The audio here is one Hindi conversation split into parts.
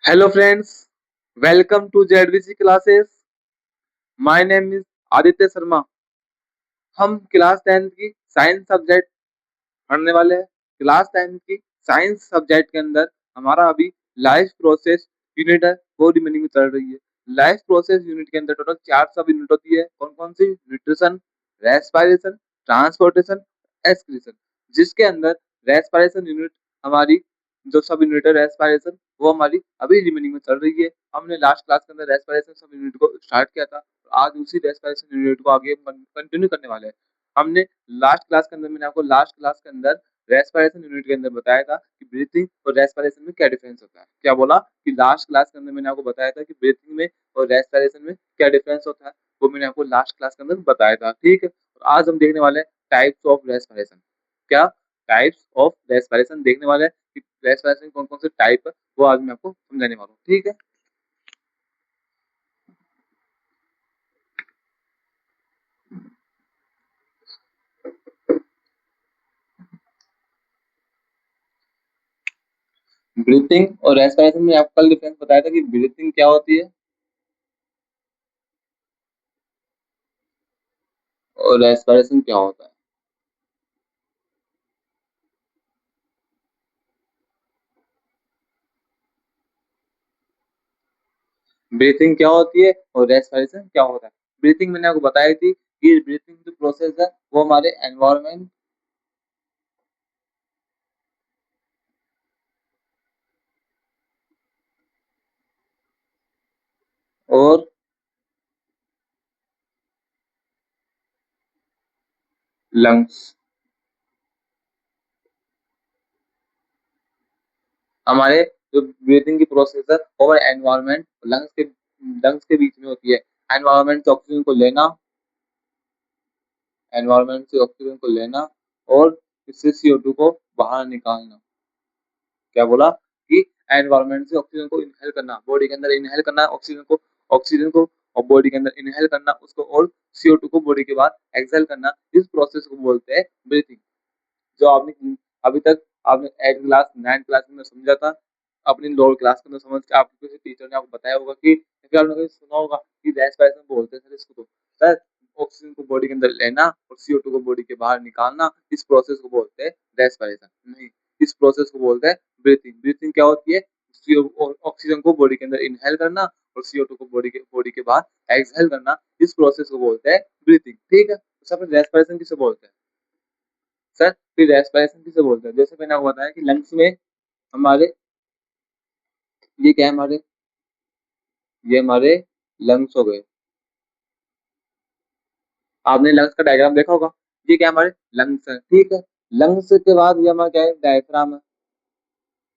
Hello friends, welcome to ZVC classes. My name is Aditya Sharma. हम क्लास 10 की साइंस सब्जेक्ट पढ़ने वाले हैं. क्लास 10 की साइंस सब्जेक्ट के अंदर हमारा अभी लाइफ प्रोसेस यूनिट है, वो रिमेनिंग में चल रही है. लाइफ प्रोसेस यूनिट के अंदर टोटल 4 सब यूनिट होती है. कौन कौन सी? Nutrition, respiration, transportation, excretion. जिसके अंदर रेस्पिरेशन यूनिट हमारी जो सब यूनिट है रेस्पिरेशन, वो हमारी अभी रिमेनिंग में चल रही है. हमने लास्ट क्लास के अंदर रेस्पिरेशन सब यूनिट को स्टार्ट किया था. आज उसी रेस्पिरेशन यूनिट को आगे कंटिन्यू करने वाले हैं. हमने लास्ट क्लास के अंदर मैंने आपको लास्ट क्लास के अंदर रेस्पिरेशन यूनिट के अंदर बताया था कि ब्रीथिंग और रेस्पिरेशन में क्या डिफरेंस होता है. क्या बोला कि लास्ट क्लास के अंदर मैंने आपको बताया था कि ब्रीथिंग में और रेस्पिरेशन में क्या डिफरेंस होता है, वो मैंने आपको लास्ट क्लास के अंदर बताया था. ठीक है. और आज हम देखने वाले हैं टाइप्स ऑफ रेस्पिरेशन. क्या टाइप्स ऑफ रेस्पिरेशन देखने वाले हैं कि रेस्पिरेशन कौन कौन से टाइप है, वो आज मैं आपको समझाने वाला हूँ. ठीक है. ब्रीथिंग और रेस्पिरेशन में आपको कल डिफरेंस बताया था कि ब्रीथिंग क्या होती है और रेस्पिरेशन क्या होता है. ब्रीथिंग क्या होती है और रेस्पिरेशन क्या होता है. ब्रीथिंग मैंने आपको बताई थी कि ब्रीथिंग जो प्रोसेस है वो हमारे एनवायरमेंट और लंग्स, हमारे जो ब्रीथिंग की प्रोसेस है वो एनवायरमेंट लंग्स के बीच में होती है. एनवायरमेंट से ऑक्सीजन को लेना, एनवायरमेंट से ऑक्सीजन को लेना और इससे CO2 को बाहर निकालना. क्या बोला कि एनवायरमेंट से ऑक्सीजन को इनहेल करना, बॉडी के अंदर इनहेल करना ऑक्सीजन को और बॉडी के अंदर इनहेल करना उसको, और CO2 को बॉडी के बाद एक्सहेल करना. इस प्रोसेस को बोलते हैं ब्रीथिंग. जो आपने अभी तक आपने 8 क्लास 9 क्लास में समझा था, अपनी लोअर क्लास के अंदर समझ के आपको किसी टीचर ने आपको बताया होगा कि फिर आपने कभी सुना होगा कि रेस्पिरेशन बोलते हैं सर इसको. तो सर ऑक्सीजन को बॉडी के अंदर लेना और CO2 को बॉडी के बाहर निकालना, इस प्रोसेस को बोलते हैं रेस्पिरेशन. नहीं, इस प्रोसेस को बोलते हैं ब्रीथिंग. ब्रीथिंग क्या होती है? ऑक्सीजन को बॉडी के अंदर इनहेल करना और CO2 को बॉडी के बाहर एक्सहेल करना, इस प्रोसेस को बोलते हैं ब्रीथिंग. ठीक है. तो सब रेस्पिरेशन किसे बोलते हैं सर? फिर रेस्पिरेशन किसे बोलते हैं? जैसे मैंने आपको बताया कि लंग्स में हमारे ये क्या है, ये हमारे लंग्स हो गए. आपने लंग्स का डायग्राम देखा होगा. ये क्या हमारे लंग्स है. ठीक है. लंग्स के बाद ये हमारा क्या है? डायफ्राम है.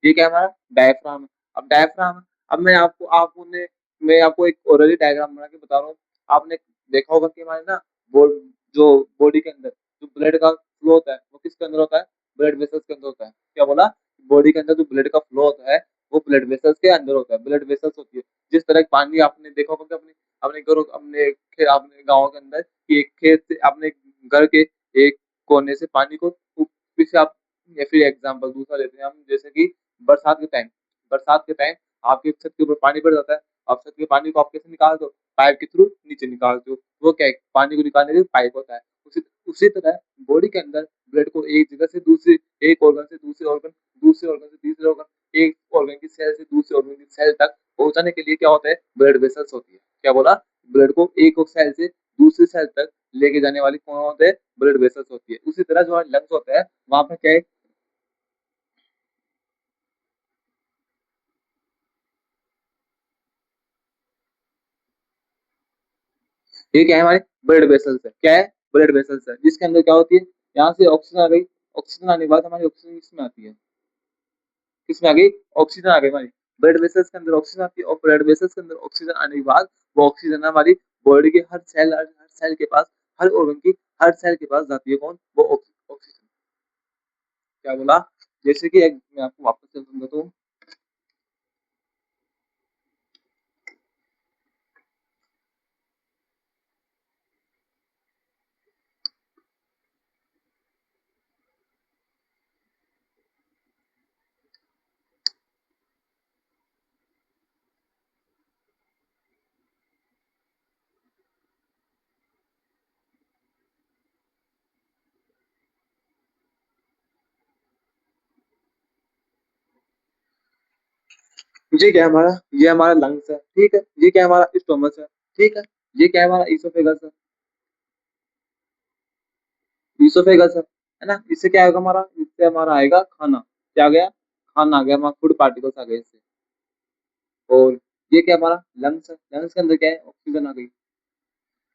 ये क्या है हमारा? डायफ्राम है. अब डायफ्राम है. अब मैं आपको एक ओरली डायग्राम बना के बता रहा हूँ. आपने देखा होगा कि हमारे ना बो, जो बॉडी के अंदर जो ब्लड का फ्लो होता है वो किसके अंदर होता है? ब्लड वेसल्स के अंदर होता है. क्या बोला? बॉडी के अंदर जो ब्लड का फ्लो होता है वो ब्लड वेसल्स के अंदर होता है. ब्लड वेसल्स होती है. जिस तरह पानी आपने देखा होगा कि अपने अपने घरों अपने गाँव के अंदर कि एक खेत से अपने घर के एक कोने से पानी को पीछे आप, या फिर एग्जाम्पल दूसरा लेते हैं हम, जैसे कि बरसात के टाइम बरसात के टाइम आपके छत के ऊपर पानी भर जाता है. आप छत के पानी को आप कैसे निकालते हो? पाइप के थ्रू नीचे निकालते हो. वो क्या है? पानी को निकालने के लिए पाइप होता है. उसी तरह बॉडी के अंदर ब्लड को एक जगह से दूसरी, एक ऑर्गन से दूसरे ऑर्गन, दूसरे ऑर्गन से तीसरे ऑर्गन, एक ऑर्गन की सेल से दूसरे ऑर्गन की सेल तक पहुंचाने के लिए क्या होता है? ब्लड वेसल्स होती है. क्या बोला? ब्लड को एक सेल से दूसरी सेल तक लेके जाने वाली कौन होते हैं? ब्लड वेसल्स होती है. उसी तरह जो लंग्स होता है वहां पे क्या है? ये क्या है? हमारे ब्लड वेसल्स है. क्या है? ब्लड वेसल्स है. जिसके अंदर क्या होती है? यहाँ से ऑक्सीजन आ गई. ऑक्सीजन आने के बाद हमारी ऑक्सीजन किसमें आती है? किसमें आ गई? ऑक्सीजन आ गई हमारी ब्लड वेसल्स के अंदर. ऑक्सीजन आती है और ब्लड वेसल्स के अंदर ऑक्सीजन आने के बाद वो ऑक्सीजन हमारी बॉडी के हर सेल के पास, हर ऑर्गन की हर सेल के पास जाती है. कौन? वो ऑक्सीजन. क्या बोला? जैसे कि मैं आपको वापस से समझाता हूँ. ये क्या है हमारा, ये हमारा लंग्स है, ठीक है। ये क्या है हमारा स्टोमच है, ठीक है। ये क्या है हमारा ईसोफेगस है, ईसोफेगस है ना। इससे क्या आएगा हमारा, इससे हमारा आएगा खाना। क्या आ गया, खाना आ गया हमारा, फूड पार्टिकल्स आ गए इससे। और ये क्या हमारा लंग्स है, लंग्स के अंदर क्या है, ऑक्सीजन आ गई।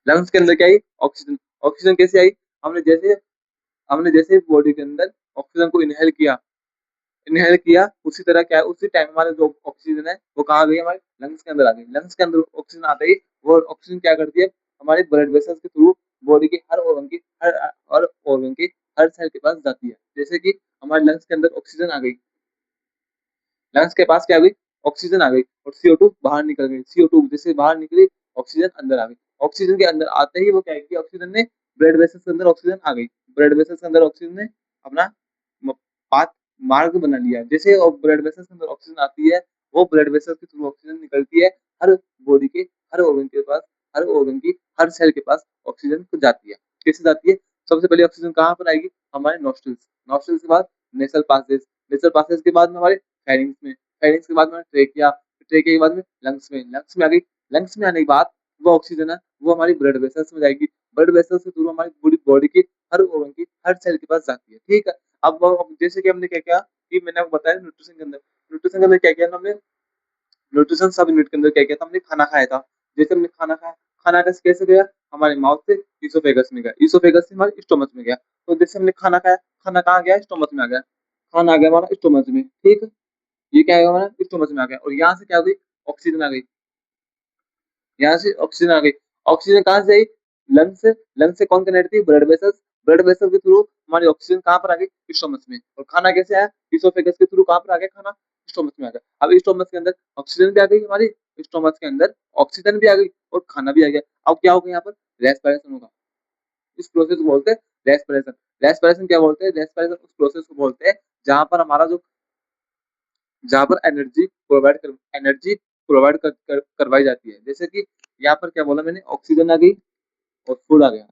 लंग्स के अंदर क्या आई, ऑक्सीजन। ऑक्सीजन कैसे आई, हमने जैसे हमने जैसे बॉडी के अंदर ऑक्सीजन को इनहेल किया, उसी तरह क्या है, उसी टाइम हमारे जो ऑक्सीजन है वो कहाँ गई, हमारे लंग्स के अंदर आ गई। लंग्स के अंदर ऑक्सीजन आते ही वो ऑक्सीजन क्या करती है, हमारे ब्लड वेसल्स के थ्रू बॉडी के हर ऑर्गन की हर सेल के पास जाती है। जैसे कि हमारे लंग्स के अंदर ऑक्सीजन आ गई, लंग्स के पास क्या आ गई, ऑक्सीजन आ गई, और CO2 बाहर निकल गई। CO2 जैसे बाहर निकली, ऑक्सीजन अंदर आ गई। ऑक्सीजन के अंदर आते ही वो क्या है, ऑक्सीजन ने ब्लड वेसल्स के अंदर ऑक्सीजन आ गई, ब्लड वेसल्स के अंदर ऑक्सीजन ने अपना पाथ मार्ग बना लिया। जैसे ब्लड वेसल्स के अंदर ऑक्सीजन आती है, वो ब्लड वेसल्स के थ्रू ऑक्सीजन निकलती है, हर बॉडी के हर ऑर्गन के पास, हर ऑर्गन की हर सेल के पास ऑक्सीजन जाती है। कैसे जाती है, सबसे पहले ऑक्सीजन कहाँ पर आएगी, हमारे नॉस्ट्रल्स। नॉस्ट्रल्स के बाद नेसल पासेज, नेसल पासेज के बाद में हमारे फेरिंग्स में, फेरिंग्स के बाद में ट्रेकिया, ट्रेकिया के बाद में लंग्स में, लंग्स में आ गई। लंग्स में आने के बाद वो ऑक्सीजन है वो हमारी ब्लड वेसल्स में जाएगी, ब्लड वेसल्स के थ्रू हमारी पूरी बॉडी की हर ऑर्गन की हर सेल के पास जाती है, ठीक है। अब जैसे कि हमने क्या किया कि मैंने आपको बताया न्यूट्रिशन के अंदर, न्यूट्रिशन के अंदर क्या किया हमने, न्यूट्रिशन सब यूनिट के अंदर क्या किया था, हमने खाना खाया था। जैसे हमने खाना खाया, खाना कैसे गया, हमारे माउथ से ईसोफेगस में गया, ईसोफेगस से हमारे स्टोमच में गया। तो जैसे हमने खाना खाया, खाना कहाँ गया, स्टोमच में आ गया, खाना आ गया हमारा स्टोमच में, ठीक है। ये क्या है हमारा स्टोमच में आ गया, और यहाँ से क्या हो गई, ऑक्सीजन आ गई, यहाँ से ऑक्सीजन आ गई। ऑक्सीजन कहाँ से आई, लंग से। लंग से कौन कनेक्ट थी, ब्लड वेसल्स, ब्लड वेसल के थ्रू हमारी ऑक्सीजन कहाँ पर आ गई, स्टोमच में। और खाना कैसे आया, इसोफेगस के थ्रू कहाँ पर आ गया खाना, स्टोमच में आ गया। अब स्टोमच के अंदर ऑक्सीजन भी आ गई हमारी, स्टोमच के अंदर ऑक्सीजन भी आ गई और खाना भी आ गया। अब क्या होगा यहाँ पर, रेस्पिरेशन होगा। इस प्रोसेस को बोलते हैं रेस्पिरेशन। रेस्पिरेशन क्या बोलते हैं, रेस्पिरेशन उस प्रोसेस को बोलते हैं जहां पर हमारा जो, जहां पर एनर्जी प्रोवाइड करवाई जाती है। जैसे कि यहाँ पर क्या बोला मैंने, ऑक्सीजन आ गई और फूड आ गया।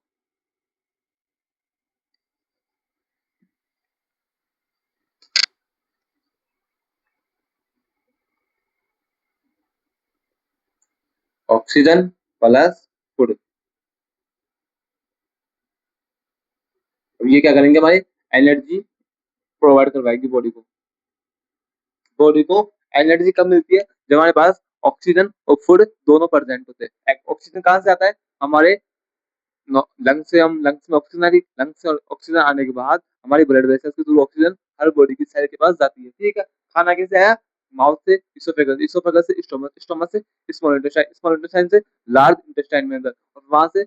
ऑक्सीजन प्लस फूड, अब ये क्या करेंगे, हमारी एनर्जी प्रोवाइड करवाएगी बॉडी को। बॉडी को एनर्जी कब मिलती है, जब हमारे पास ऑक्सीजन और फूड दोनों प्रेजेंट होते हैं। ऑक्सीजन कहाँ से आता है, हमारे लंग्स से, हम लंग्स में ऑक्सीजन आ रही, लंग्स से ऑक्सीजन आने के बाद हमारी ब्लड वेसल्स के थ्रू ऑक्सीजन हर बॉडी की सेल के पास जाती है, ठीक है। खाना कैसे आया, माउथ से इसोफेगस, इसोफेगस से स्टोमच, स्टोमच से स्मॉल इंटेस्टाइन, स्मॉल इंटेस्टाइन से लार्ज इंटेस्टाइन में अंदर, और वहां से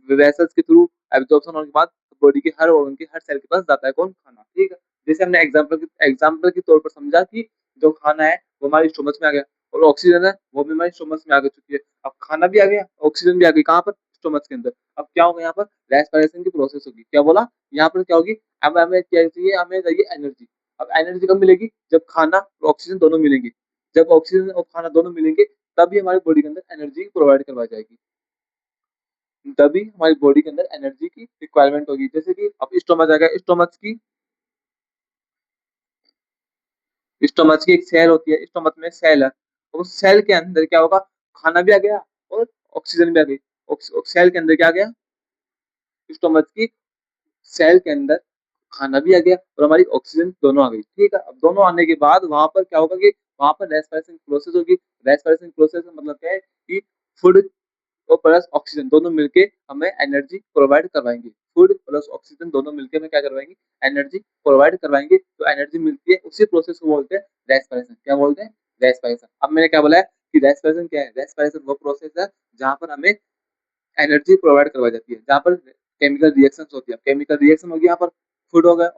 वेसल्स के थ्रू एब्जॉर्प्शन होने के बाद बॉडी के हर ऑर्गन के हर सेल के पास जाता है कौन, खाना, ठीक है। जैसे हमने एग्जांपल के तौर पर समझा कि जो खाना है वो हमारे स्टोमच में आ गया, और ऑक्सीजन है वो भी हमारे स्टोमच में आ चुकी है। अब खाना भी आ गया, ऑक्सीजन भी आ गई, कहाँ पर, स्टोमच के अंदर। अब क्या होगा यहाँ पर, रेस्पिरेशन की प्रोसेस होगी। क्या बोला, यहाँ पर क्या होगी, अब हमें क्या चाहिए, हमें चाहिए एनर्जी। अब एनर्जी कब मिलेगी, जब खाना और ऑक्सीजन दोनों मिलेंगे। जब ऑक्सीजन और खाना दोनों मिलेंगे तभी हमारी बॉडी के अंदर एनर्जी प्रोवाइड करवाई जाएगी, तभी हमारी बॉडी के अंदर एनर्जी की रिक्वायरमेंट होगी। जैसे कि अब स्टोमच आ गया, स्टोमच की एक सेल होती है, स्टोमच में सेल है, और उस सेल के अंदर क्या होगा, खाना भी आ गया और ऑक्सीजन भी आ गई। सेल के अंदर क्या आ गया, स्टोमच की सेल के अंदर खाना भी आ गया और हमारी ऑक्सीजन दोनों आ गई, ठीक है। अब दोनों आने के बाद वहां पर क्या होगा कि वहां पर रेस्पिरेशन प्रोसेस होगी। रेस्पिरेशन प्रोसेस का मतलब क्या है कि फूड और प्लस ऑक्सीजन दोनों मिलके हमें एनर्जी प्रोवाइड करवाएंगे। फूड प्लस ऑक्सीजन दोनों मिलके हमें क्या करवाएंगे, एनर्जी प्रोवाइड करवाएंगे। तो एनर्जी मिलती है, उसी प्रोसेस को बोलते हैं रेस्पिरेशन। क्या बोलते हैं, रेस्पिरेशन। अब मैंने क्या बोला है कि रेस्पिरेशन क्या है, रेस्पिरेशन वो प्रोसेस है जहां पर हमें एनर्जी प्रोवाइड करवाई जाती है, जहाँ पर केमिकल रिएक्शन होती है। केमिकल रिएक्शन होगी यहाँ पर, फूड होगा,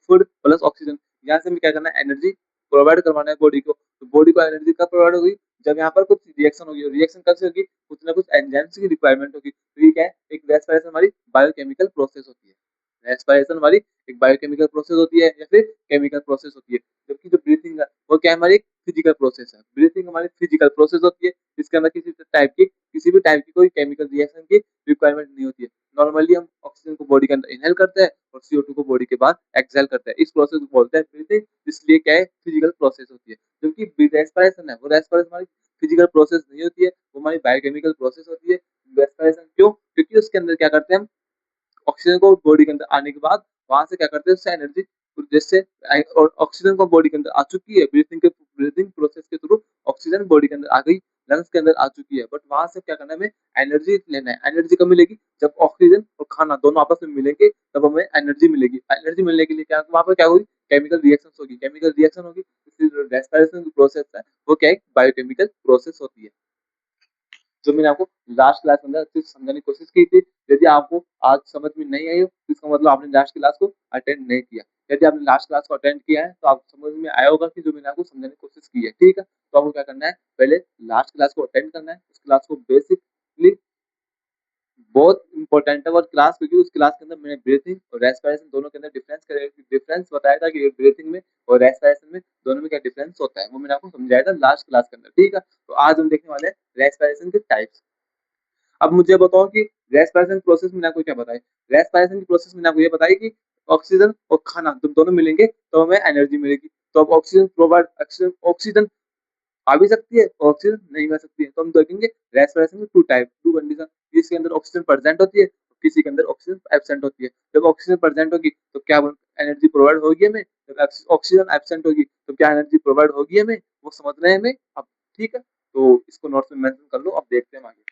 फूड प्लस ऑक्सीजन, यहाँ से हमें क्या करना है, एनर्जी प्रोवाइड करवाना है बॉडी को। तो बॉडी को एनर्जी कब प्रोवाइड होगी, जब यहाँ पर कुछ रिएक्शन होगी, रिएक्शन कब से होगी, कुछ ना कुछ एंजाइम्स की रिक्वायरमेंट होगी। तो ये क्या है, एक रेस्पिरेशन हमारी बायोकेमिकल प्रोसेस होती है। रेस्पिरेशन हमारी एक बायोकेमिकल प्रोसेस होती है या फिर केमिकल प्रोसेस होती है। जबकि जो ब्रीथिंग है वो क्या है, हमारी फिजिकल प्रोसेस है। ब्रीथिंग हमारी फिजिकल प्रोसेस होती है, इसके अंदर किसी भी टाइप की कोई केमिकल रिएक्शन की रिक्वायरमेंट नहीं होती है। नॉर्मली हम ऑक्सीजन को बॉडी के अंदर इनहेल करते हैं और CO2 को बॉडी के बाहर एक्सहेल करते हैं। इस प्रोसेस को बोलते हैं ब्रीथिंग, इसलिए क्या है फिजिकल प्रोसेस होती है। जबकि रेस्पिरेशन है वो रेस्पिरेशन हमारी फिजिकल प्रोसेस नहीं होती है, वो हमारी बायोकेमिकल प्रोसेस होती है। रेस्पिरेशन क्यों? क्योंकि उसके अंदर क्या करते हैं हम ऑक्सीजन को बॉडी के अंदर आने के बाद वहां से क्या करते हैं उससे एनर्जी जैसे और ऑक्सीजन को बॉडी के अंदर आ चुकी है ब्रीथिंग प्रोसेस के थ्रू ऑक्सीजन बॉडी के अंदर आ गई, लंग्स के अंदर आ चुकी है, बट वहां से क्या करना है हमें एनर्जी लेना है। एनर्जी कब मिलेगी? जब ऑक्सीजन और खाना दोनों आपस में मिलेंगे तब हमें एनर्जी मिलेगी। एनर्जी मिलने के लिए क्या वहां पर क्या होगी? केमिकल रिएक्शन होगी, केमिकल रिएक्शन होगी। रेस्पिरेशन प्रोसेस है वो क्या है? बायोकेमिकल प्रोसेस होती है, जो मैंने आपको लास्ट क्लास के अंदर अच्छे से समझाने की कोशिश की थी। यदि आपको आज समझ में नहीं आई हो तो इसका मतलब आपने लास्ट क्लास को अटेंड नहीं किया। यदि आपने लास्ट क्लास को अटेंड किया है तो आपको समझ में आया होगा कि जो मैंने आपको समझाने की कोशिश की है। ठीक है, तो आपको क्या करना है, पहले लास्ट क्लास को अटेंड करना है। उस क्लास को बेसिकली बहुत इंपॉर्टेंट है वो क्लास, क्योंकि उस क्लास के अंदर मैंने ब्रीथिंग और रेस्पिरेशन दोनों के अंदर डिफरेंस बताया था कि ब्रीथिंग में और रेस्पिरेशन में दोनों में क्या डिफरेंस होता है, वो मैंने आपको समझाया था लास्ट क्लास के अंदर। ठीक है, तो आज हम देखने वाले हैं रेस्पिरेशन के टाइप्स। अब मुझे बताओ कि रेस्पिरेशन प्रोसेस मैंने आपको क्या बताई? रेस्पिरेशन की प्रोसेस मैंने आपको ये बताई कि ऑक्सीजन और खाना जब दोनों मिलेंगे तो हमें एनर्जी मिलेगी। तो अब ऑक्सीजन प्रोवाइड ऑक्सीजन आ भी सकती है और ऑक्सीजन नहीं आ सकती है। तो हम देखेंगे रेस्पिरेशन में टू कंडीशन, किसी के अंदर ऑक्सीजन प्रेजेंट होती है, किसी के अंदर ऑक्सीजन एब्सेंट होती है। जब ऑक्सीजन प्रेजेंट होगी तो क्या एनर्जी प्रोवाइड होगी हमें, जब ऑक्सीजन एब्सेंट होगी तो क्या एनर्जी प्रोवाइड होगी हमें, वो समझ रहे हैं हमें अब? ठीक है, तो इसको नोट्स में मेंशन कर लो, अब देखते हैं आगे।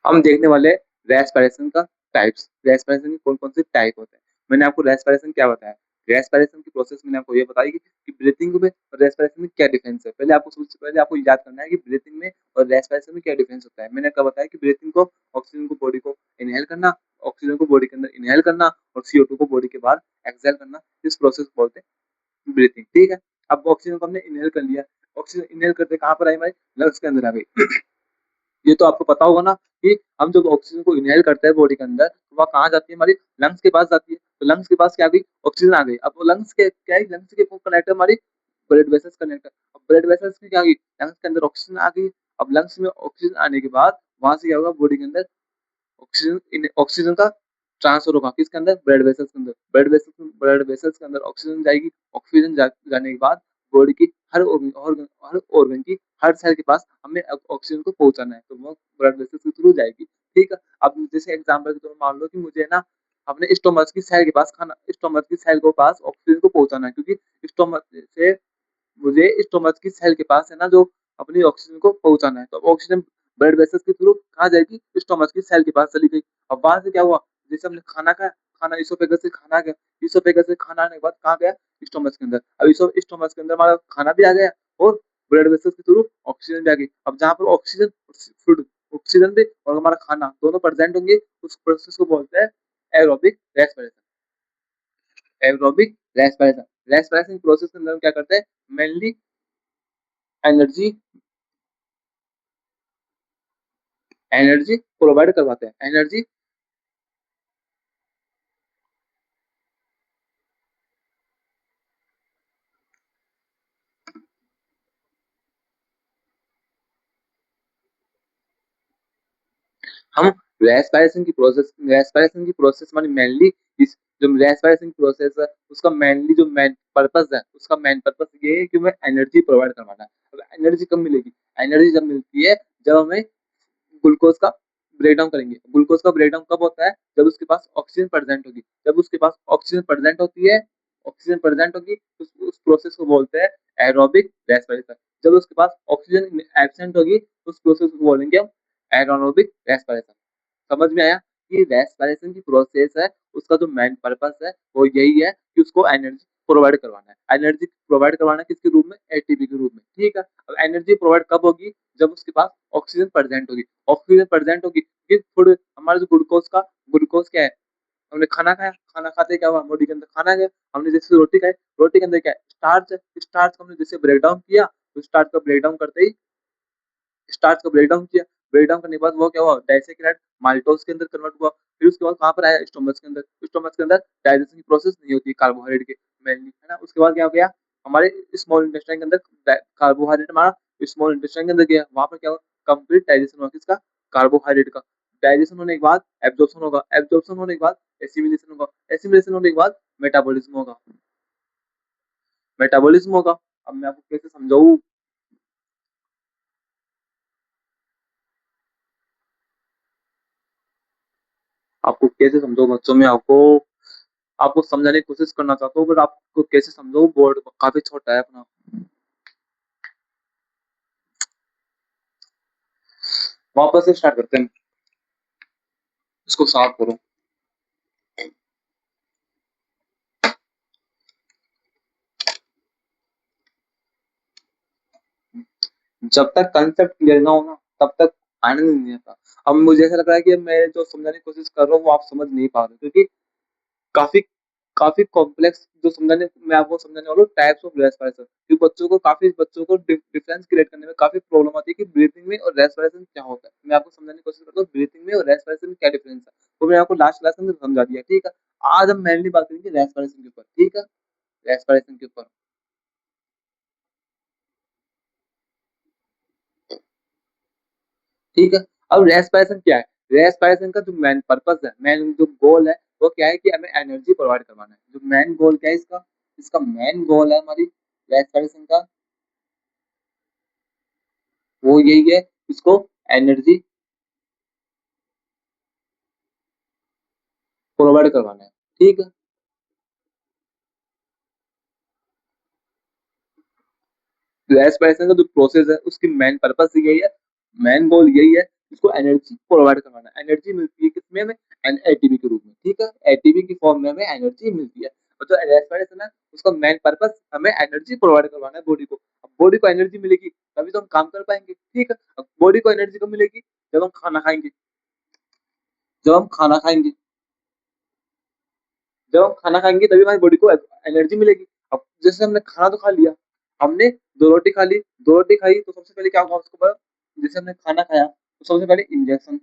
हम देखने वाले रेस्पिरेशन का टाइप्स, रेस्पिरेशन के कौन-कौन से टाइप होते हैं। मैंने आपको रेस्पिरेशन क्या बताया? रेस्पिरेशन की प्रोसेस मैंने आपको ये बताई कि ब्रीथिंग में और रेस्पिरेशन में क्या डिफरेंस है। पहले आपको सबसे पहले आपको याद करना है कि ब्रीथिंग में और रेस्पिरेशन में क्या डिफरेंस होता है। मैंने क्या बताया कि ब्रीथिंग को ऑक्सीजन को बॉडी को इनहेल करना, ऑक्सीजन को बॉडी के अंदर इनहेल करना और CO2 को बॉडी के बाहर एक्सहेल करना, इस प्रोसेस को बोलते हैं ब्रीथिंग। ठीक है? अब ऑक्सीजन को हमने इनहेल कर लिया, ऑक्सीजन इनहेल करके कहाँ पर आई हमारे लंग्स के अंदर आ गई। ये तो आपको पता होगा ना कि हम जब ऑक्सीजन को इनहेल करते हैं बॉडी के अंदर तो वह कहाँ जाती है? हमारी लंग्स के पास जाती है। तो लंग्स के पास क्या आ गई? ऑक्सीजन आ गई। अब वो लंग्स के क्या है? लंग्स के वो कनेक्ट है हमारी ब्लड वेसल्स कनेक्ट। अब ब्लड वेसल्स की क्या होगी, लंग्स के अंदर ऑक्सीजन आ गई। अब लंग्स में ऑक्सीजन आने के बाद वहां से क्या होगा, बॉडी के अंदर ऑक्सीजन का ट्रांसफर होगा किसके अंदर, ब्लड वेसल्स के अंदर। ब्लड वेसल्स के अंदर ऑक्सीजन जाएगी। ऑक्सीजन जाने के बाद बॉडी की हर ऑर्गन की हर सेल के पास हमें ऑक्सीजन को पहुंचाना है, तो वो ब्लड वेसल्स के थ्रू जाएगी। ठीक है। अब जैसे एग्जाम्पल के तौर पर मान लो कि मुझे ना अपने स्टोमच की सेल के पास खाना, स्टोमच की सेल को पास ऑक्सीजन को पहुंचाना है, क्योंकि स्टोमच से मुझे स्टोमच की सेल के पास है ना जो अपनी ऑक्सीजन को पहुंचाना है, तो ऑक्सीजन ब्लड वेसल्स के थ्रू कहाँ जाएगी, स्टोमच की सेल के पास चली गई। अब वहां से क्या हुआ, जैसे हमने खाना खाया, खाना इसोफेगस से खाना गया, इसोफेगस से खाना आने के बाद कहाँ गया, स्टोमच के अंदर। अब स्टोमच के अंदर हमारा खाना भी आ गया और ब्लड वेसल्स के थ्रू ऑक्सीजन भी आ गई। अब जहाँ पर ऑक्सीजन फूड, ऑक्सीजन भी और हमारा खाना दोनों प्रेजेंट होंगे, उस प्रोसेस को बोलते हैं aerobic respiration. Aerobic respiration, respiration process के अंदर हम क्या करते हैं, मेनली एनर्जी एनर्जी प्रोवाइड करवाते हैं, एनर्जी। हम रेस्पिरेशन की प्रोसेस मानी मेनली इस, जो रेस्पिरेशन की प्रोसेस है उसका मेनली जो मेन पर्पस है, उसका मेन पर्पस ये है कि हमें एनर्जी प्रोवाइड करवाना है। अब एनर्जी कब मिलेगी, एनर्जी जब मिलती है जब हमें ग्लूकोज का ब्रेक डाउन करेंगे। ग्लूकोज का ब्रेक डाउन कब होता है, जब उसके पास ऑक्सीजन प्रेजेंट होगी। जब उसके पास ऑक्सीजन प्रेजेंट होती है, ऑक्सीजन प्रेजेंट होगी, उस प्रोसेस को बोलते हैं एरोबिक रेस्पिरेशन। जब उसके पास ऑक्सीजन एब्सेंट होगी, उस प्रोसेस को बोलेंगे हम एरोबिक रेस्पिरेशन। समझ में आया कि रेस्पिरेशन की प्रोसेस है, उसका जो मेन पर्पस है वो यही है कि उसको एनर्जी प्रोवाइड करवाना है। एनर्जी प्रोवाइड करवाना किसके रूप में, एटीपी के रूप में। ठीक है। अब एनर्जी प्रोवाइड कब होगी, जब उसके पास ऑक्सीजन प्रेजेंट होगी। ऑक्सीजन प्रेजेंट होगी कि फूड, हमारा जो ग्लूकोज क्या है, हमने खाना खाया, खाना खाते क्या हुआ, बॉडी के अंदर खाना गया। हमने जैसे रोटी खाई, रोटी के अंदर क्या है, स्टार्च है। स्टार्च को हमने जैसे ब्रेक डाउन किया, तो स्टार्च का ब्रेक डाउन करते ही, स्टार्च को ब्रेक डाउन किया, ब्रेक डाउन करने के बाद वो क्या हुआ, डाइसेकेराइड माल्टोज के अंदर कन्वर्ट हुआ। फिर उसके बाद कहाँ पर आया, स्टोमच के अंदर। स्टोमच के अंदर डाइजेशन की प्रोसेस नहीं होती कार्बोहाइड्रेट के मेनली, है ना। उसके बाद क्या हो गया, हमारे स्मॉल इंटेस्टाइन के अंदर कार्बोहाइड्रेट हमारा स्मॉल इंटेस्टाइन के अंदर गया, वहां पर क्या हुआ, कंप्लीट डाइजेशन हुआ किसका, कार्बोहाइड्रेट का। डाइजेशन होने के बाद एब्जॉर्प्शन होगा, एब्जॉर्प्शन होने के बाद एसिमिलेशन होगा, एसिमिलेशन होने के बाद मेटाबॉलिज्म होगा, मेटाबॉलिज्म होगा। अब मैं आपको कैसे समझाऊं, आपको कैसे समझाऊं बच्चों में, आपको आपको समझाने की कोशिश करना चाहता हूँ, बट आपको कैसे समझाऊं, बोर्ड काफी छोटा है अपना। वापस से स्टार्ट करते हैं, इसको साफ करो। जब तक कंसेप्ट क्लियर ना हो ना, तब तक आनंद नहीं आता। अब मुझे ऐसा लग रहा है कि मैं जो समझाने की कोशिश कर रहा हूँ वो आप समझ नहीं पा रहे, क्योंकि काफी काफी कॉम्प्लेक्स जो समझाने, मैं आपको समझाने वाला हूँ टाइप्स ऑफ रेस्पिरेशन, क्योंकि बच्चों को डिफरेंस क्रिएट करने में काफी प्रॉब्लम आती है कि ब्रीथिंग में और रेस्पिरेशन क्या होता है। मैं आपको समझाने की कोशिश करता हूँ ब्रीथिंग में और रेस्पिरेशन में क्या डिफरेंस है, वो मैंने आपको लास्ट क्लास में समझा दिया। ठीक है। आज हम मेनली बात करेंगे रेस्पिरेशन के ऊपर। ठीक है, रेस्पिरेशन के ऊपर। ठीक है। अब रेस्पिरेशन क्या है, रेस्पिरेशन का जो मेन पर्पस है, मेन जो गोल है, वो क्या है कि हमें एनर्जी प्रोवाइड करवाना है। जो मेन गोल क्या है इसका, इसका मेन गोल है हमारी रेस्पिरेशन का, वो यही है, इसको एनर्जी प्रोवाइड करवाना है। ठीक है। रेस्पिरेशन का जो प्रोसेस है उसकी मेन पर्पस यही है, मेन गोल यही है, इसको एनर्जी प्रोवाइड करवाना है। एनर्जी मिलती है किसमें, हमें एटीपी के रूप में। ठीक है, एटीपी की फॉर्म में हमें एनर्जी मिलती है। और जो रेस्पिरेशन है उसका मेन पर्पस हमें एनर्जी प्रोवाइड करवाना है बॉडी को। अब बॉडी को एनर्जी मिलेगी तभी तो हम काम कर पाएंगे। ठीक है। अब बॉडी को एनर्जी कब मिलेगी, जब हम खाना खाएंगे, जब हम खाना खाएंगे, जब हम खाना खाएंगे तभी हमारी बॉडी को एनर्जी मिलेगी। अब जैसे हमने खाना तो खा लिया, हमने दो रोटी खा ली, दो रोटी खाई तो सबसे पहले क्या होगा उसको ऊपर, जैसे हमने खाना खाया तो सबसे पहले इंजेक्शन।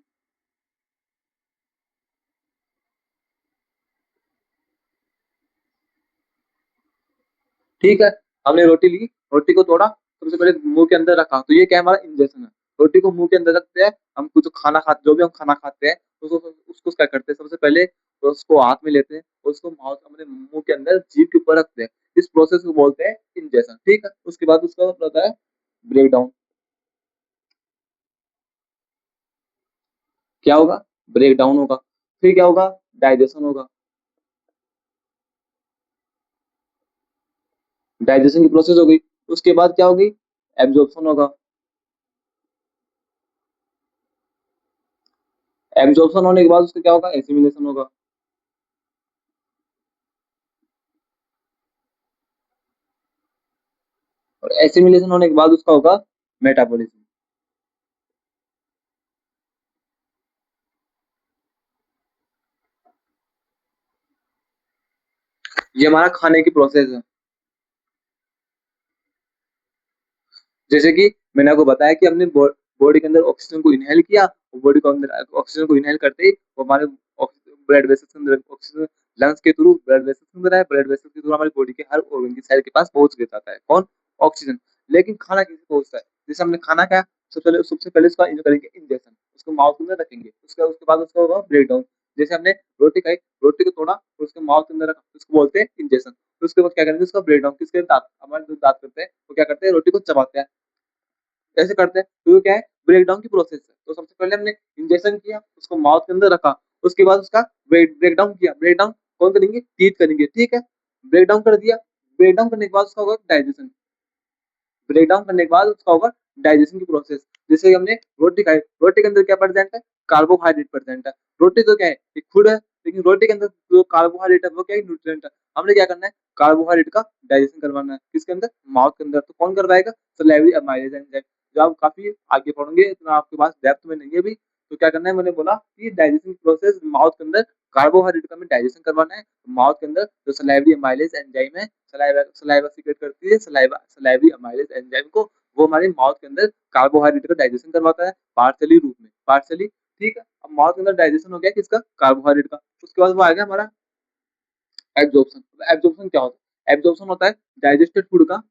ठीक है। हमने रोटी ली, रोटी को तोड़ा, सबसे पहले मुंह के अंदर रखा, तो ये क्या है, हमारा इंजेक्शन है। रोटी को मुंह के अंदर रखते हैं, हम कुछ खाना खाते, जो भी हम खाना खाते हैं उसको क्या करते हैं, सबसे पहले उसको हाथ में लेते हैं, उसको माउथ अपने मुंह के अंदर जीभ के ऊपर रखते हैं। इस प्रोसेस को बोलते हैं इंजेक्शन, ठीक है। उसके बाद उसका होता है ब्रेक डाउन। क्या होगा, ब्रेक डाउन होगा। फिर क्या होगा, डाइजेशन होगा। डाइजेशन की प्रोसेस हो गई। उसके बाद क्या होगी, एब्जॉर्प्शन होगा। एब्जॉर्प्शन होने के बाद उसका क्या होगा, एसिमिलेशन होगा। और एसिमिलेशन होने के बाद उसका होगा मेटाबॉलिज्म। ये हमारा खाने की प्रोसेस है। जैसे कि मैंने आपको बताया कि हमने बॉडी के अंदर ऑक्सीजन को इनहेल किया, बॉडी को अंदर ऑक्सीजन को इनहेल करते ही वो हमारे ब्लड वेसल्स के अंदर ऑक्सीजन, लंग्स के थ्रू ब्लड वेसल्स के अंदर है, ब्लड वेसल्स के थ्रू हमारी बॉडी के हर ऑर्गन की सेल के पास पहुंच जाता है, कौन, ऑक्सीजन। लेकिन खाना कैसे पहुंचता है, जैसे हमने खाना खाया, सबसे पहले उसका करेंगे इंजेक्शन, उसको माउथ के अंदर रखेंगे, उसके बाद उसका होगा ब्रेक डाउन। जैसे हमने रोटी खाई, रोटी को तोड़ा और उसके माउथ के अंदर रखा, उसको बोलते हैं इंजेक्शन। तो उसके बाद क्या करेंगे, उसका ब्रेक डाउन, किसके दांत, हमारे जो दांत करते हैं वो क्या करते हैं, रोटी को चबाते हैं, कैसे करते हैं, तो ये क्या है, ब्रेक डाउन की प्रोसेस है। तो सबसे पहले हमने इंजेक्शन किया, उसको माउथ के अंदर रखा, उसके बाद उसका ब्रेक डाउन किया। ब्रेक डाउन कौन करेंगे, टीथ करेंगे, ठीक है। ब्रेक डाउन कर दिया, ब्रेक डाउन करने के बाद उसका होगा डाइजेशन। ब्रेक डाउन करने के बाद उसका होगा डाइजेशन की प्रोसेस। जैसे कि हमने रोटी खाई, रोटी के अंदर क्या प्रेजेंट है, कार्बोहाइड्रेट प्रेजेंट है। रोटी तो क्या है, एक फूड है, लेकिन रोटी के अंदर जो कार्बोहाइड्रेट है वो क्या है, न्यूट्रिएंट है। हमने क्या करना है, कार्बोहाइड्रेट का डाइजेशन करवाना है, किसके अंदर, माउथ के अंदर। तो कौन करवाएगा, सलाइवरी अमाइलेज एंजाइम, जो आप काफी आगे पढ़ोगे, इतना आपके पास डेप्थ में नहीं है अभी। तो क्या करना है, मैंने बोला कि डाइजेशन प्रोसेस माउथ के अंदर कार्बोहाइड्रेट का हमें डाइजेशन करवाना है। माउथ के अंदर जो सलाइवरी अमाइलेज एंजाइम है, सलाइवा सलाइवा सीक्रेट करती है, सलाइवरी अमाइलेज एंजाइम को, वो हमारे माउथ के अंदर कार्बोहाइड्रेट का डाइजेशन करवाता है, पार्शली रूप में, पार्शली, ठीक है। अब माउथ के अंदर डाइजेशन हो गया किसका, कार्बोहाइड्रेट का। उसके बाद वो आ गया हमारा एब्जॉर्प्शन। एब्जॉर्प्शन क्या होता है, एब्जॉर्प्शन होता है डाइजेस्टेड फूड का,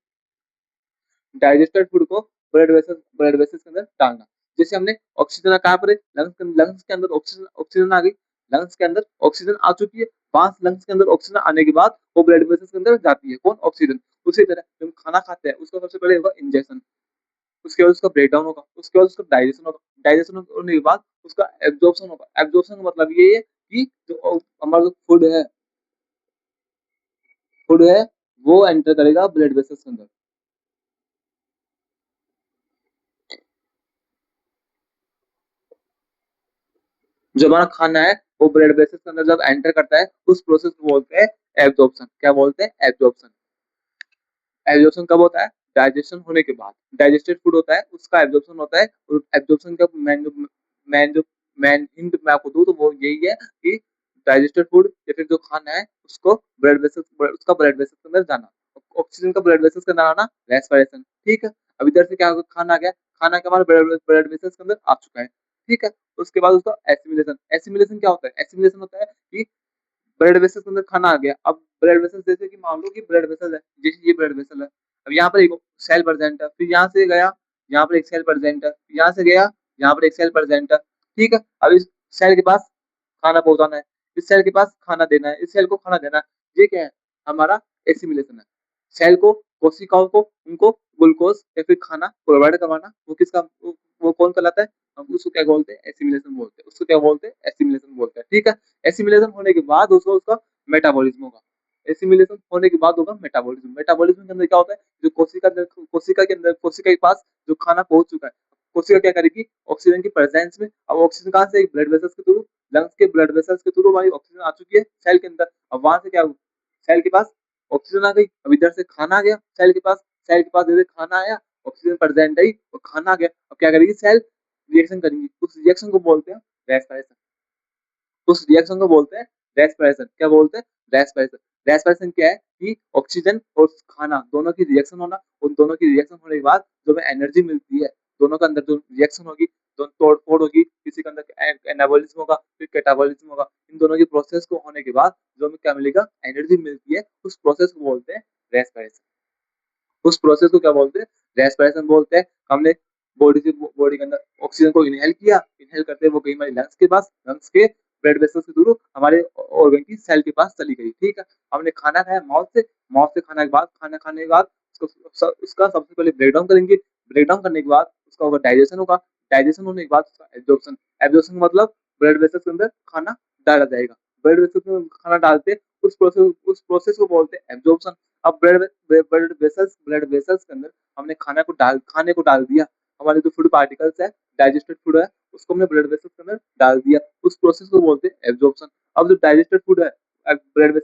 डाइजेस्टेड फूड को ब्लड वेसल्स के अंदर डालना। जैसे हमने ऑक्सीजन कहाँ पर है, लंग्स के अंदर ऑक्सीजन ऑक्सीजन आ गई, लंग्स के अंदर ऑक्सीजन आ चुकी है। पांच लंग्स के अंदर ऑक्सीजन आने के बाद वो ब्लड वेसल्स के अंदर जाती है, कौन, ऑक्सीजन। उसी तरह जब हम खाना खाते हैं, उसका सबसे पहले होगा इंजेक्शन, उसके बाद उसका ब्रेक डाउन होगा, उसके बाद उसका डाइजेशन होगा, डाइजेशन होने के बाद उसका एब्जॉर्प्शन होगा। एब्जॉर्प्शन का मतलब ये है कि जो हमारा जो फूड है वो एंटर करेगा ब्लड वेसल्स के अंदर। जो हमारा खाना है वो ब्लड वेसल्स के अंदर जब एंटर करता है, उस प्रोसेस को बोलते हैं एब्जॉर्प्शन। क्या बोलते हैं, एब्जॉर्प्शन। एब्जॉर्प्शन कब होता है, डाइजेशन होने के बाद। डाइजेस्टेड फूड होता है उसका एब्जॉर्प्शन होता है, और एब्जॉर्प्शन का मैन जो मैन हिंट मैं आपको दूं तो वो यही है कि डाइजेस्टेड फूड या फिर जो खाना है उसको ब्लड वेसल्स के अंदर जाना, ऑक्सीजन का ब्लड वेसल्स के अंदर आना, रेस्पिरेशन, ठीक है। अब इधर से क्या होगा, खाना आ गया, खाना के हमारे ब्लड वेसल्स के अंदर आ चुका है, ठीक है। उसके बाद उसका एसिमिलेशन। एसिमिलेशन क्या होता है, एसिमिलेशन होता है कि ब्लड वेसल के अंदर खाना आ गया। अब ब्लड वेसल, जैसे कि मान लो कि ब्लड वेसल है, जैसे ये ब्लड वेसल है, अब यहाँ पर एक सेल प्रेजेंट है, फिर यहाँ से गया, यहाँ पर एक सेल प्रेजेंट है, यहाँ से गया, यहाँ पर एक सेल प्रेजेंट है, ठीक है। अब इस सेल के पास खाना पहुंचाना है, इस सेल के पास खाना देना है, इस सेल को खाना देना है, ये क्या है, हमारा एसिमिलेशन है। सेल को, कोशिकाओं को, उनको ग्लूकोज या फिर खाना प्रोवाइड करवाना, वो किसका, वो कौन कहलाता है, हम उसको क्या बोलते हैं, एसिमिलेशन बोलते हैं, उसको क्या बोलते हैं, एसिमिलेशन बोलते हैं, ठीक है। एसिमिलेशन होने के बाद उसको उसका मेटाबॉलिज्म होगा। एसिमिलेशन होने के बाद होगा मेटाबॉलिज्म। मेटाबॉलिज्म के अंदर क्या होता है, जो कोशिका के पास जो खाना पहुंच चुका है, कोशिका क्या करेगी, ऑक्सीजन की प्रेजेंस में, अब ऑक्सीजन कहाँ से, ब्लड वेसल्स के थ्रू, लंग्स के ब्लड वेसल्स के थ्रू हमारी ऑक्सीजन आ चुकी है सेल के अंदर। अब वहां से क्या, सेल के पास ऑक्सीजन आ गई, अब इधर से खाना आ गया सेल के पास, सेल के पास जैसे खाना आया, ऑक्सीजन प्रेजेंट आई और खाना आ गया, अब क्या करेगी सेल, रिएक्शन करेंगी, उस रिएक्शन को बोलते हैं रेस्पिरेशन। उस रिएक्शन को बोलते हैं रेस्पिरेशन। क्या बोलते हैं, रेस्पिरेशन। रेस्पिरेशन क्या है कि ऑक्सीजन और खाना दोनों की रिएक्शन होना, उन दोनों की रिएक्शन होने के बाद जो हमें एनर्जी मिलती है, दोनों के अंदर जो रिएक्शन होगी, जो तोड़ फोड़ होगी, किसी के अंदर एनाबॉलिज्म होगा, फिर कैटाबॉलिज्म होगा, इन दोनों की प्रोसेस को होने के बाद जो हमें क्या मिलेगा, एनर्जी मिलती है, उस प्रोसेस को बोलते हैं रेस्पिरेशन। उस प्रोसेस को क्या बोलते हैं, रेस्पिरेशन बोलते हैं। हमने बॉडी के अंदर ऑक्सीजन को इनहेल किया, इनहेल करते वो गई हमारी लंग्स के पास, लंग्स के ब्लड वेसल्स के थ्रू हमारे ऑर्गन की सेल के पास चली गई, ठीक है। हमने खाना खाया माउथ से खाने के बाद, खाना खाने के बाद उसका सबसे पहले ब्रेक डाउन करेंगे, ब्रेक डाउन करने के बाद उसका होगा डाइजेशन होगा, डाइजेशन होने के बाद उसका एब्जॉर्प्शन, एब्जॉर्प्शन मतलब ब्लड वेसल्स के अंदर खाना डाला जाएगा, ब्लड वेसल्स में खाना डालते उस प्रोसेस को बोलते हैं एब्जॉर्प्शन। अब ब्लड वेसल्स के अंदर हमने खाने को डाल दिया, हमारे जो फूड पार्टिकल्स है, डाइजेस्टेड फूड है, उसको हमने ब्लड वेसल्स के अंदर डाल दिया, उस प्रोसेस को बोलते हैं एब्जॉर्प्शन। अब जो डाइजेस्टेड फूड है ब्लड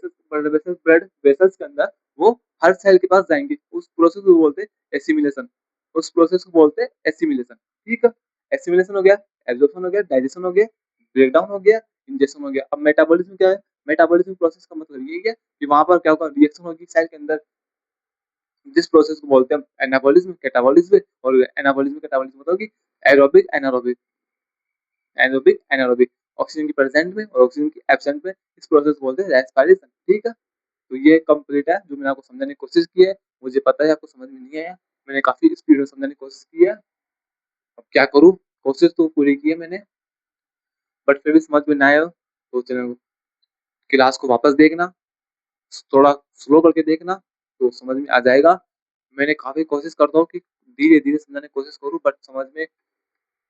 वेसल्स के अंदर वो हर सेल के पास जाएंगे, उस प्रोसेस को बोलते हैं एसिमिलेशन, उस प्रोसेस को बोलते हैं एसिमिलेशन, ठीक है। एसिमिलेशन हो गया, एब्जॉर्प्शन हो गया, डाइजेशन हो गया, ब्रेक डाउन हो गया, इंजेक्शन हो गया। अब मेटाबॉलिज्म क्या है, मेटाबॉलिज्म प्रोसेस का मतलब यही है कि वहां पर क्या होगा, रिएक्शन होगी सेल के अंदर, जिस प्रोसेस को बोलते हैं एनाबॉलिज्म, कैटाबॉलिज्म। और एनाबॉलिज्म कैटाबॉलिज्म मतलब कि aerobic anaerobic, aerobic anaerobic, oxygen की प्रेजेंट में और ऑक्सीजन की एब्सेंट में, इस प्रोसेस को बोलते हैं रेस्पिरेशन, ठीक है। तो ये कंप्लीट है जो मैंने आपको समझाने की कोशिश की है, मुझे पता है आपको समझ में नहीं आया, मैंने काफी स्पीड में समझाने की कोशिश की है। अब क्या करूँ, कोशिश तो पूरी की है मैंने, बट फिर भी समझ में ना आया हो तो चैनल क्लास को वापस देखना, थोड़ा स्लो करके देखना, तो समझ में आ जाएगा। मैंने काफी कोशिश करता हूँ कि धीरे धीरे समझाने की कोशिश करूँ, बट समझ में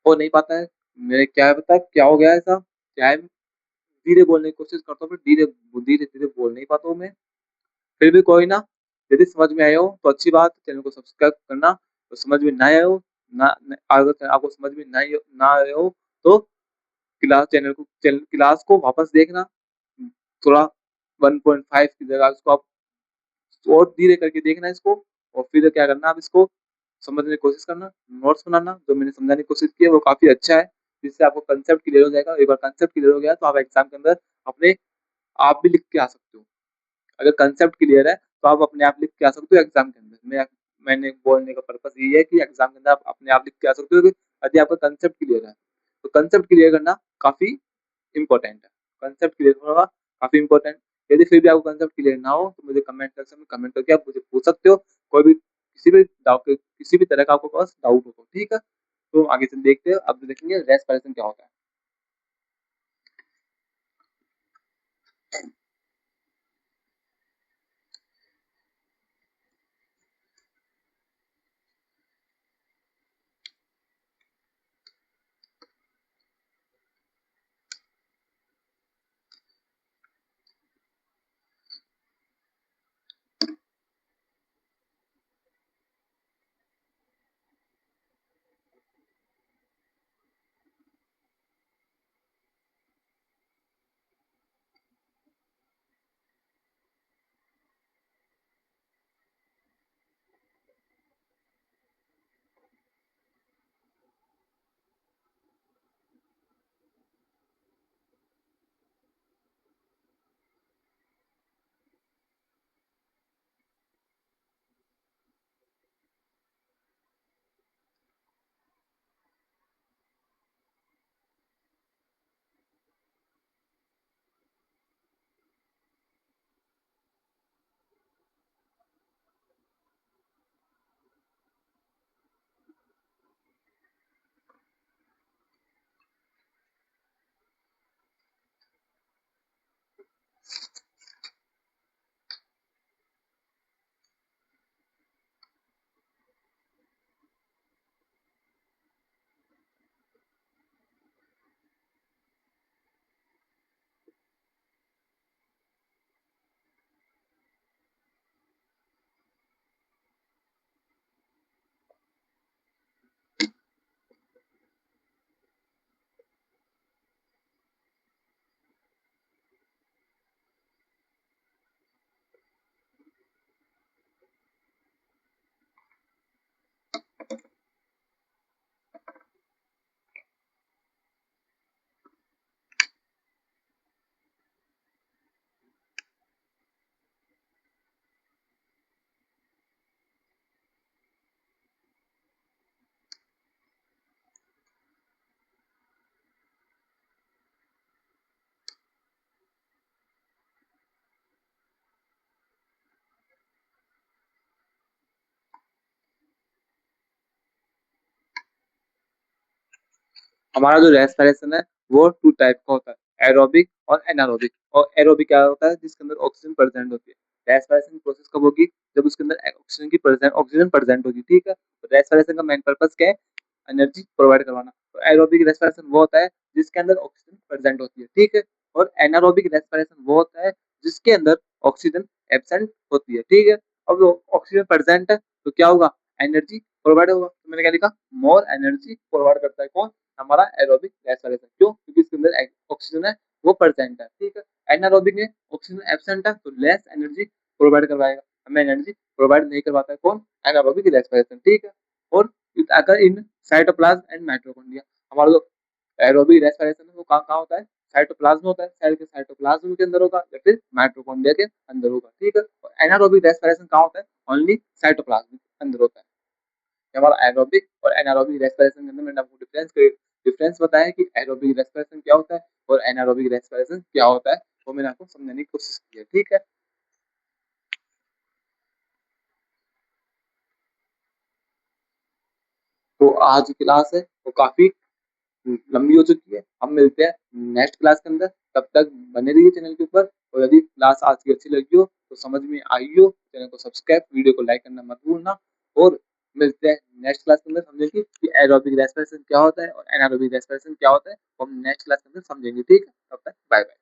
हो नहीं पाता है। मेरे क्या पता क्या हो गया ऐसा, क्या है, धीरे बोलने की कोशिश करता हूँ, फिर धीरे धीरे धीरे बोल नहीं पाता हूँ मैं। फिर भी कोई ना, यदि समझ में आया हो तो अच्छी बात, चैनल को सब्सक्राइब करना। तो समझ में ना आया हो, अगर आपको समझ में ना आया हो तो क्लास को वापस देखना, थोड़ा 1.5 की जगह उसको आप और धीरे करके देखना इसको, और फिर क्या करना, आप इसको समझने की कोशिश करना, नोट्स बनाना, जो मैंने समझाने की कोशिश की है वो काफी अच्छा है, जिससे आपको कंसेप्ट क्लियर हो जाएगा। एक बार कंसेप्ट क्लियर हो गया तो आप एग्जाम के अंदर अपने आप भी लिख के आ सकते हो। अगर कंसेप्ट क्लियर है तो आप अपने आप लिख के आ सकते हो एग्जाम के अंदर। मैंने बोलने का पर्पस ये है कि एग्जाम के अंदर आप अपने आप लिख के आ सकते हो, यदि आपका कंसेप्ट क्लियर है। तो कंसेप्ट क्लियर करना काफी इंपॉर्टेंट है, कंसेप्ट क्लियर होगा काफी इंपॉर्टेंट। यदि फिर भी आपको कंसेप्ट क्लियर ना हो तो मुझे कमेंट सेक्शन में कमेंट करके आप मुझे पूछ सकते हो, कोई भी किसी भी तरह का आपको पास डाउट हो तो, ठीक है। तो आगे से देखते हैं, अब देखेंगे रेस्पिरेशन क्या होता है। हमारा जो रेस्पिरेशन है वो 2 टाइप का होता है, एरोबिक और एनारोबिक। और एरोबिक क्या होता है, जिसके अंदर ऑक्सीजन प्रेजेंट होती है। रेस्पिरेशन प्रोसेस कब होगी, जब उसके अंदर ऑक्सीजन प्रेजेंट होगी, ठीक है। तो रेस्पिरेशन का मेन पर्पस क्या है, एनर्जी प्रोवाइड करवाना। तो एरोबिक रेस्पिरेशन वो होता है जिसके अंदर ऑक्सीजन प्रेजेंट होती है, ठीक है। और एनारोबिक रेस्पिरेशन वो होता है जिसके अंदर ऑक्सीजन एब्सेंट होती है, ठीक है। अब ऑक्सीजन प्रेजेंट है तो क्या होगा, एनर्जी प्रोवाइड होगा। तो मैंने क्या लिखा, मोर एनर्जी प्रोवाइड करता है कौन, हमारा एरोबिक रेस्पिरेशन। क्यों, क्योंकि इसके अंदर ऑक्सीजन है वो प्रेजेंट है, ठीक है। एनारोबिक में ऑक्सीजन एब्सेंट है तो लेस एनर्जी प्रोवाइड करवाएगा, हमें एनर्जी प्रोवाइड नहीं करवाता है कौन, एनारोबिक रेस्पिरेशन, ठीक है। और अगर इन साइटोप्लाज्म एंड माइटोकॉन्ड्रिया, हमारा जो एरोबिक रेस्पिरेशन है वो कहाँ कहाँ होता है, साइटोप्लाज्म होता है, सेल के साइटोप्लाज्म के अंदर होगा या फिर माइटोकॉन्ड्रिया के अंदर होगा, ठीक है। और एनारोबिक रेस्पिरेशन कहाँ होता है, ओनली साइटोप्लाज्म के अंदर होता है। हमारा एरोबिक और एनारोबिक रेस्पिरेशन के अंदर मैंने आपको डिफरेंस बताया कि एरोबिक रेस्पिरेशन क्या होता है और एनारोबिक रेस्पिरेशन क्या होता है, वो मैंने आपको समझाने की कोशिश की है, ठीक है। तो आज की क्लास है वो काफी लंबी हो चुकी है। हम मिलते हैं नेक्स्ट क्लास के अंदर, तब तक बने रहिए चैनल के ऊपर। और यदि क्लास आज की अच्छी लगी हो तो समझ में आई हो, चैनल को सब्सक्राइब, वीडियो को लाइक करना मत भूलना। और मिलते हैं नेक्स्ट क्लास के अंदर, समझेंगे कि एरोबिक रेस्पिरेशन क्या होता है और एनारोबिक रेस्पिरेशन क्या होता है, वो हम नेक्स्ट क्लास के अंदर समझेंगे, ठीक है। तब तक बाय बाय।